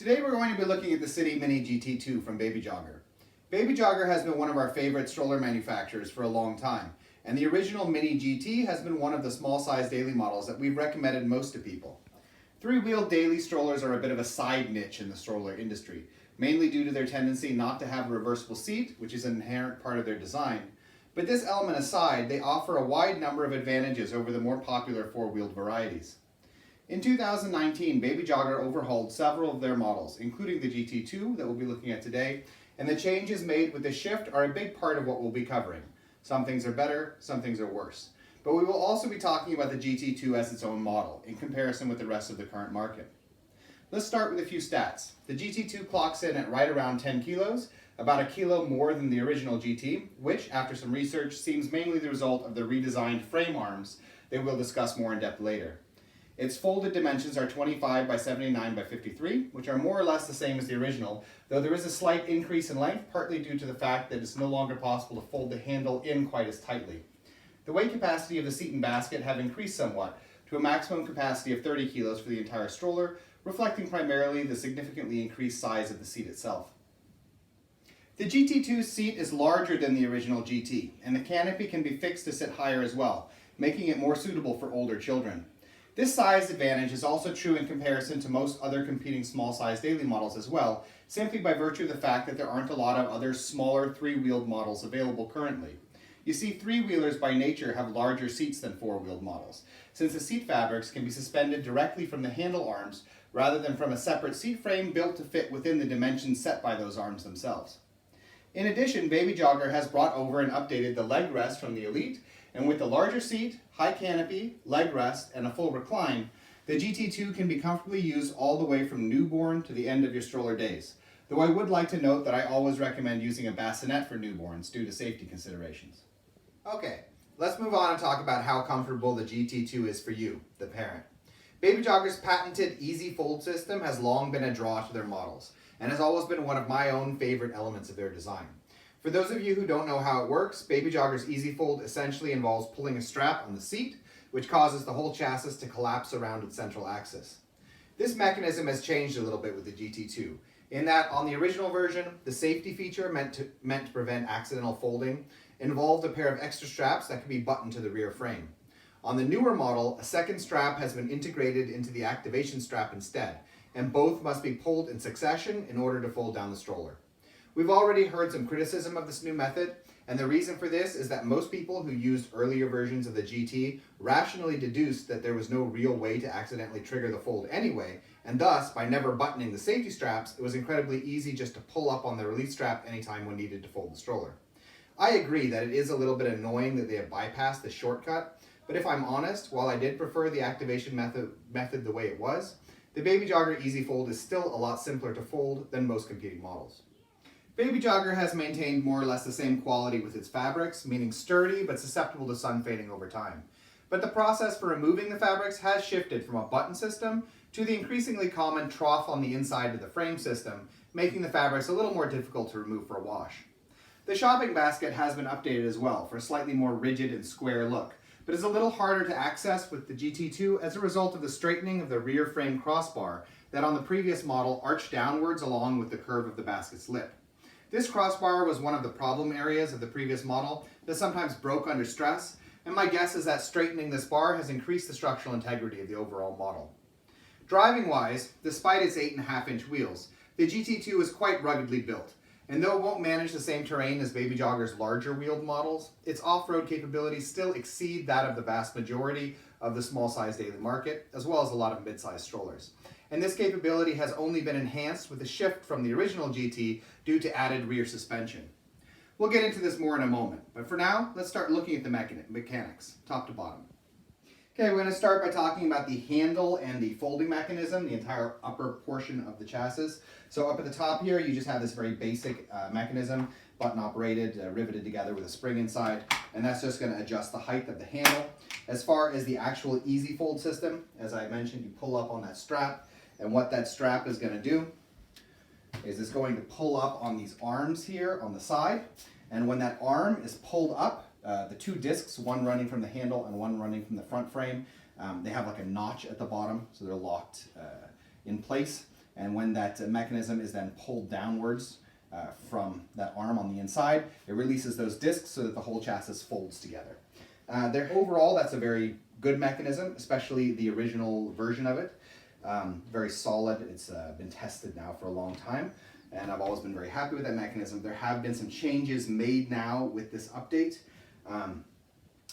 Today we're going to be looking at the City Mini GT2 from Babyjogger. Babyjogger has been one of our favorite stroller manufacturers for a long time, and the original Mini GT has been one of the small-size daily models that we've recommended most to people. Three-wheeled daily strollers are a bit of a side niche in the stroller industry, mainly due to their tendency not to have a reversible seat, which is an inherent part of their design. But this element aside, they offer a wide number of advantages over the more popular four-wheeled varieties. In 2019, Babyjogger overhauled several of their models, including the GT2 that we'll be looking at today, and the changes made with the shift are a big part of what we'll be covering. Some things are better, some things are worse. But we will also be talking about the GT2 as its own model, in comparison with the rest of the current market. Let's start with a few stats. The GT2 clocks in at right around 10 kilos, about a kilo more than the original GT, which, after some research, seems mainly the result of the redesigned frame arms that we'll discuss more in depth later. Its folded dimensions are 25 by 79 by 53, which are more or less the same as the original, though there is a slight increase in length, partly due to the fact that it's no longer possible to fold the handle in quite as tightly. The weight capacity of the seat and basket have increased somewhat, to a maximum capacity of 30 kilos for the entire stroller, reflecting primarily the significantly increased size of the seat itself. The GT2 seat is larger than the original GT, and the canopy can be fixed to sit higher as well, making it more suitable for older children. This size advantage is also true in comparison to most other competing small-size daily models as well, simply by virtue of the fact that there aren't a lot of other smaller three-wheeled models available currently. You see, three-wheelers by nature have larger seats than four-wheeled models, since the seat fabrics can be suspended directly from the handle arms rather than from a separate seat frame built to fit within the dimensions set by those arms themselves. In addition, Babyjogger has brought over and updated the leg rest from the Elite, and with the larger seat, high canopy, leg rest, and a full recline, the GT2 can be comfortably used all the way from newborn to the end of your stroller days. Though I would like to note that I always recommend using a bassinet for newborns due to safety considerations. Okay, let's move on and talk about how comfortable the GT2 is for you, the parent. Babyjogger's patented Easy Fold system has long been a draw to their models, and has always been one of my own favorite elements of their design. For those of you who don't know how it works, Babyjogger's Easy Fold essentially involves pulling a strap on the seat, which causes the whole chassis to collapse around its central axis. This mechanism has changed a little bit with the GT2, in that on the original version, the safety feature meant to prevent accidental folding involved a pair of extra straps that could be buttoned to the rear frame. On the newer model, a second strap has been integrated into the activation strap instead, and both must be pulled in succession in order to fold down the stroller. We've already heard some criticism of this new method, and the reason for this is that most people who used earlier versions of the GT rationally deduced that there was no real way to accidentally trigger the fold anyway, and thus, by never buttoning the safety straps, it was incredibly easy just to pull up on the release strap anytime one needed to fold the stroller. I agree that it is a little bit annoying that they have bypassed the shortcut, but if I'm honest, while I did prefer the activation method the way it was, the Babyjogger Easy Fold is still a lot simpler to fold than most competing models. Babyjogger has maintained more or less the same quality with its fabrics, meaning sturdy but susceptible to sun fading over time. But the process for removing the fabrics has shifted from a button system to the increasingly common trough on the inside of the frame system, making the fabrics a little more difficult to remove for a wash. The shopping basket has been updated as well for a slightly more rigid and square look, but is a little harder to access with the GT2 as a result of the straightening of the rear frame crossbar that on the previous model arched downwards along with the curve of the basket's lip. This crossbar was one of the problem areas of the previous model that sometimes broke under stress, and my guess is that straightening this bar has increased the structural integrity of the overall model. Driving-wise, despite its 8.5-inch wheels, the GT2 is quite ruggedly built, and though it won't manage the same terrain as Babyjogger's larger wheeled models, its off-road capabilities still exceed that of the vast majority of the small-size daily market, as well as a lot of mid-sized strollers. And this capability has only been enhanced with a shift from the original GT due to added rear suspension. We'll get into this more in a moment, but for now, let's start looking at the mechanics, top to bottom. Okay, we're going to start by talking about the handle and the folding mechanism, the entire upper portion of the chassis. So up at the top here, you just have this very basic mechanism, button operated, riveted together with a spring inside, and that's just going to adjust the height of the handle. As far as the actual Easy Fold system, as I mentioned, you pull up on that strap, and what that strap is going to do is it's going to pull up on these arms here on the side, and when that arm is pulled up, the two discs, one running from the handle and one running from the front frame, they have like a notch at the bottom, so they're locked in place. And when that mechanism is then pulled downwards from that arm on the inside, it releases those discs so that the whole chassis folds together. Overall, that's a very good mechanism, especially the original version of it. Very solid. It's been tested now for a long time, and I've always been very happy with that mechanism. There have been some changes made now with this update.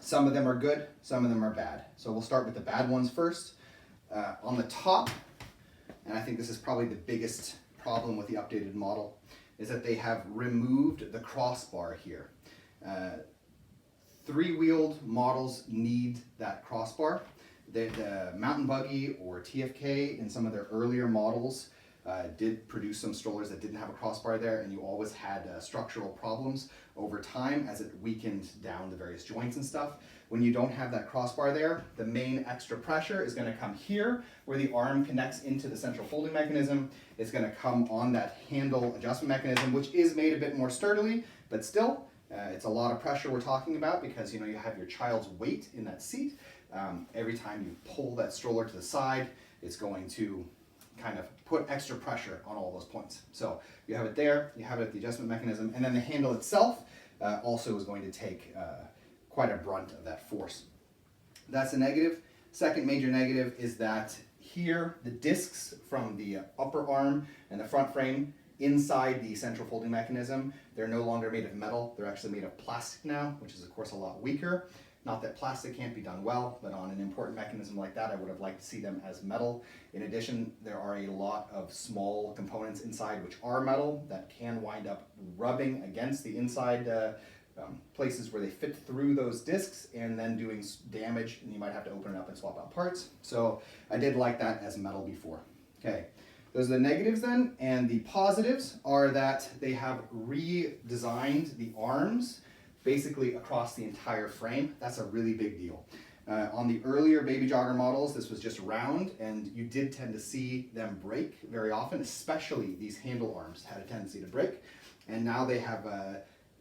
Some of them are good, some of them are bad. So we'll start with the bad ones first. On the top, and I think this is probably the biggest problem with the updated model, is that they have removed the crossbar here. Three-wheeled models need that crossbar. The Mountain Buggy or TFK in some of their earlier models did produce some strollers that didn't have a crossbar there, and you always had structural problems over time as it weakened down the various joints and stuff. When you don't have that crossbar there, the main extra pressure is going to come here where the arm connects into the central folding mechanism. It's going to come on that handle adjustment mechanism, which is made a bit more sturdily, but still it's a lot of pressure we're talking about because you have your child's weight in that seat. Every time you pull that stroller to the side, it's going to kind of put extra pressure on all those points. So you have it there, you have it at the adjustment mechanism, and then the handle itself also is going to take quite a brunt of that force. That's a negative. Second major negative is that here the discs from the upper arm and the front frame inside the central folding mechanism, they're no longer made of metal, they're actually made of plastic now, which is of course a lot weaker. Not that plastic can't be done well, but on an important mechanism like that, I would have liked to see them as metal. In addition, there are a lot of small components inside which are metal that can wind up rubbing against the inside places where they fit through those discs and then doing damage, and you might have to open it up and swap out parts. So I did like that as metal before. Okay, those are the negatives then, and the positives are that they have redesigned the arms basically across the entire frame. That's a really big deal. On the earlier Babyjogger models, this was just round, and you did tend to see them break very often, especially these handle arms had a tendency to break. And now they have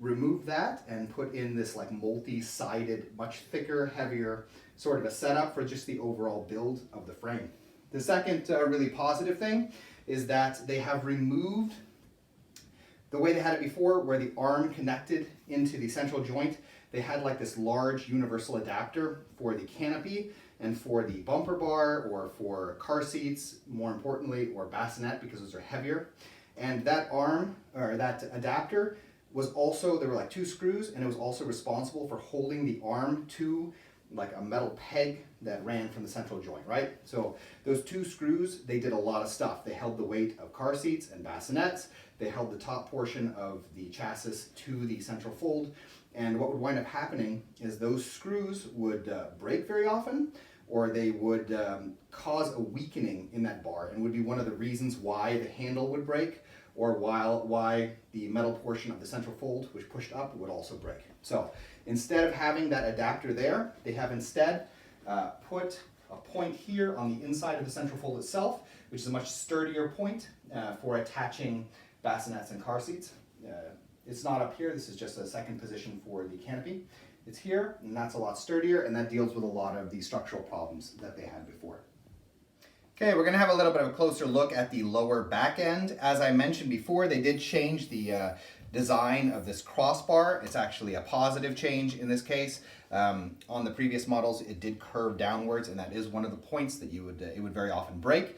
removed that and put in this like multi-sided, much thicker, heavier sort of a setup for just the overall build of the frame. The second really positive thing is that they have removed the way they had it before, where the arm connected into the central joint. They had like this large universal adapter for the canopy and for the bumper bar, or for car seats, more importantly, or bassinet, because those are heavier. And that arm, or that adapter, was also, there were like two screws, and it was also responsible for holding the arm to like a metal peg that ran from the central joint, right? So those two screws, they did a lot of stuff. They held the weight of car seats and bassinets. They held the top portion of the chassis to the central fold. And what would wind up happening is those screws would break very often, or they would cause a weakening in that bar, and would be one of the reasons why the handle would break, or why the metal portion of the central fold, which pushed up, would also break. So instead of having that adapter there, they have instead put a point here on the inside of the central fold itself, which is a much sturdier point for attaching bassinets and car seats. It's not up here, this is just a second position for the canopy. It's here, and that's a lot sturdier, and that deals with a lot of the structural problems that they had before. Okay, we're going to have a little bit of a closer look at the lower back end. As I mentioned before, they did change the design of this crossbar. It's actually a positive change in this case. On the previous models, it did curve downwards, and that is one of the points that it would very often break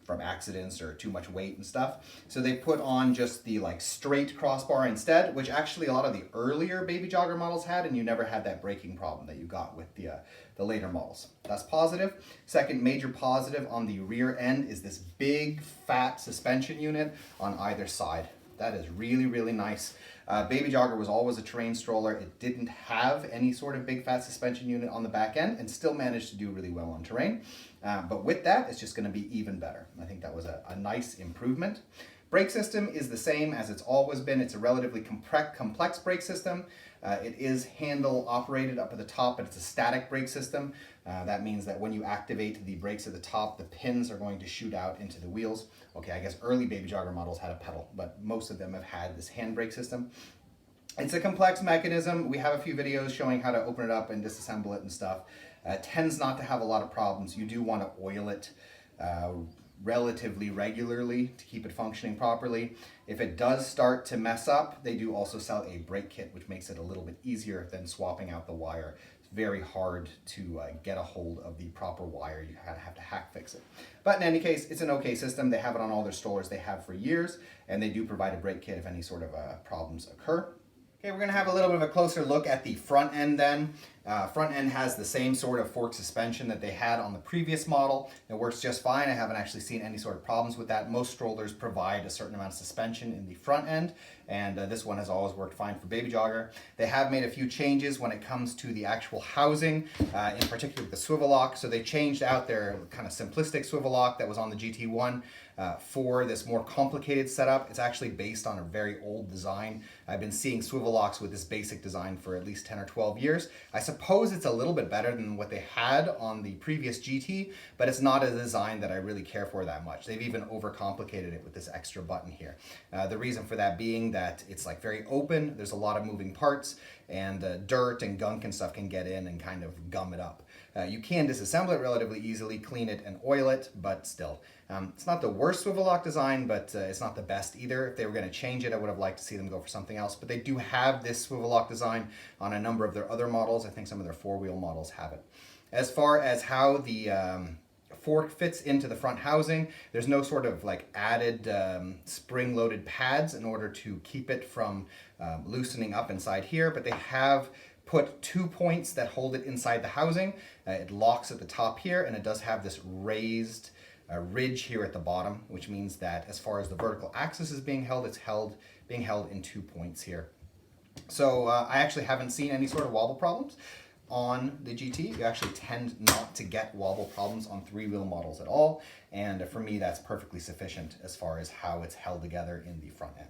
from accidents or too much weight and stuff. So they put on just the like straight crossbar instead, which actually a lot of the earlier Babyjogger models had, and you never had that breaking problem that you got with the later models. That's positive. Second major positive on the rear end is this big fat suspension unit on either side. That is really, really nice. Babyjogger was always a terrain stroller. It didn't have any sort of big fat suspension unit on the back end, and still managed to do really well on terrain. But with that, it's just going to be even better. I think that was a nice improvement. Brake system is the same as it's always been. It's a relatively complex brake system. It is handle operated up at the top, but it's a static brake system. That means that when you activate the brakes at the top, the pins are going to shoot out into the wheels. Okay, I guess early Babyjogger models had a pedal, but most of them have had this hand brake system. It's a complex mechanism. We have a few videos showing how to open it up and disassemble it and stuff. It tends not to have a lot of problems. You do want to oil it relatively regularly to keep it functioning properly. If it does start to mess up, they do also sell a brake kit, which makes it a little bit easier than swapping out the wire. It's very hard to get a hold of the proper wire. You have to hack fix it. But in any case, it's an okay system. They have it on all their strollers they have for years, and they do provide a brake kit if any sort of problems occur. Okay, we're going to have a little bit of a closer look at the front end then. Front end has the same sort of fork suspension that they had on the previous model. It works just fine. I haven't actually seen any sort of problems with that. Most strollers provide a certain amount of suspension in the front end, and this one has always worked fine for Babyjogger. They have made a few changes when it comes to the actual housing, in particular with the swivel lock. So they changed out their kind of simplistic swivel lock that was on the GT1 for this more complicated setup. It's actually based on a very old design. I've been seeing swivel locks with this basic design for at least 10 or 12 years. I suppose it's a little bit better than what they had on the previous GT, but it's not a design that I really care for that much. They've even overcomplicated it with this extra button here. The reason for that being that it's like very open, there's a lot of moving parts, and dirt and gunk and stuff can get in and kind of gum it up. You can disassemble it relatively easily, clean it and oil it, but still. It's not the worst swivel lock design, but it's not the best either. If they were going to change it, I would have liked to see them go for something else. But they do have this swivel lock design on a number of their other models. I think some of their four-wheel models have it. As far as how the fork fits into the front housing, there's no sort of like added spring-loaded pads in order to keep it from loosening up inside here, but they have put 2 points that hold it inside the housing. It locks at the top here, and it does have this raised ridge here at the bottom, which means that as far as the vertical axis is being held, it's being held in 2 points here. So I actually haven't seen any sort of wobble problems on the GT. You actually tend not to get wobble problems on three-wheel models at all, and for me that's perfectly sufficient as far as how it's held together in the front end.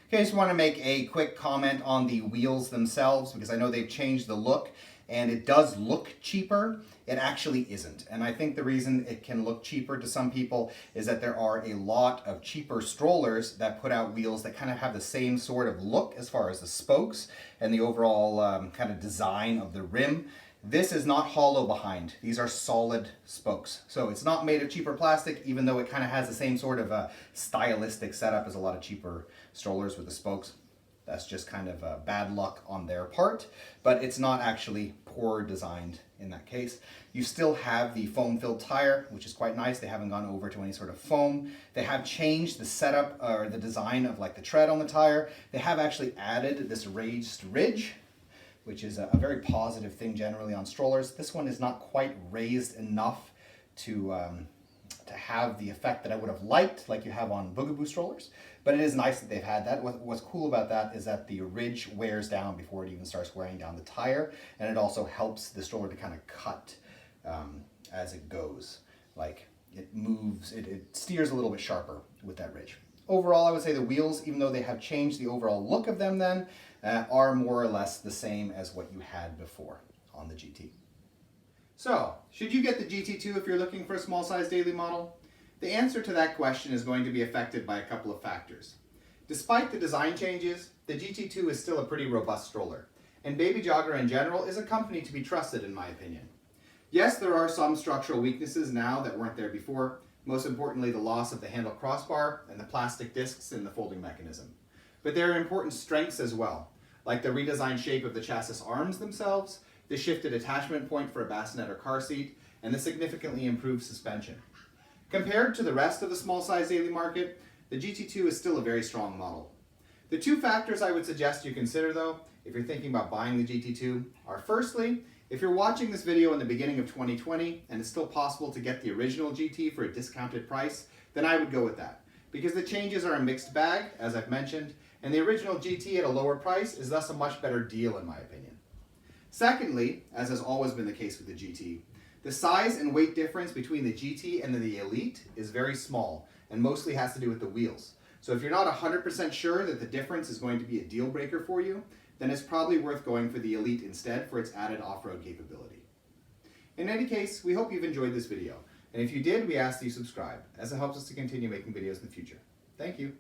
Okay, I just want to make a quick comment on the wheels themselves, because I know they've changed the look and it does look cheaper. It actually isn't. And I think the reason it can look cheaper to some people is that there are a lot of cheaper strollers that put out wheels that kind of have the same sort of look as far as the spokes and the overall kind of design of the rim. This is not hollow behind. These are solid spokes. So it's not made of cheaper plastic, even though it kind of has the same sort of a stylistic setup as a lot of cheaper strollers with the spokes. That's just kind of bad luck on their part, but it's not actually poor designed in that case. You still have the foam-filled tire, which is quite nice. They haven't gone over to any sort of foam. They have changed the setup or the design of like the tread on the tire. They have actually added this raised ridge, which is a very positive thing generally on strollers. This one is not quite raised enough to have the effect that I would have liked, like you have on Boogaboo strollers, but it is nice that they've had that. What's cool about that is that the ridge wears down before it even starts wearing down the tire, and it also helps the stroller to kind of cut as it goes. Like it moves, it steers a little bit sharper with that ridge. Overall, I would say the wheels, even though they have changed the overall look of them then, are more or less the same as what you had before on the GT. So, should you get the GT2 if you're looking for a small size daily model? The answer to that question is going to be affected by a couple of factors. Despite the design changes, the GT2 is still a pretty robust stroller, and Babyjogger in general is a company to be trusted in my opinion. Yes, there are some structural weaknesses now that weren't there before, most importantly the loss of the handle crossbar and the plastic discs in the folding mechanism. But there are important strengths as well, like the redesigned shape of the chassis arms themselves, the shifted attachment point for a bassinet or car seat, and the significantly improved suspension. Compared to the rest of the small size daily market, the GT2 is still a very strong model. The two factors I would suggest you consider though, if you're thinking about buying the GT2, are firstly, if you're watching this video in the beginning of 2020 and it's still possible to get the original GT for a discounted price, then I would go with that. Because the changes are a mixed bag, as I've mentioned, and the original GT at a lower price is thus a much better deal in my opinion. Secondly, as has always been the case with the GT, the size and weight difference between the GT and the Elite is very small and mostly has to do with the wheels. So if you're not 100% sure that the difference is going to be a deal breaker for you, then it's probably worth going for the Elite instead for its added off-road capability. In any case, we hope you've enjoyed this video, and if you did, we ask that you subscribe, as it helps us to continue making videos in the future. Thank you.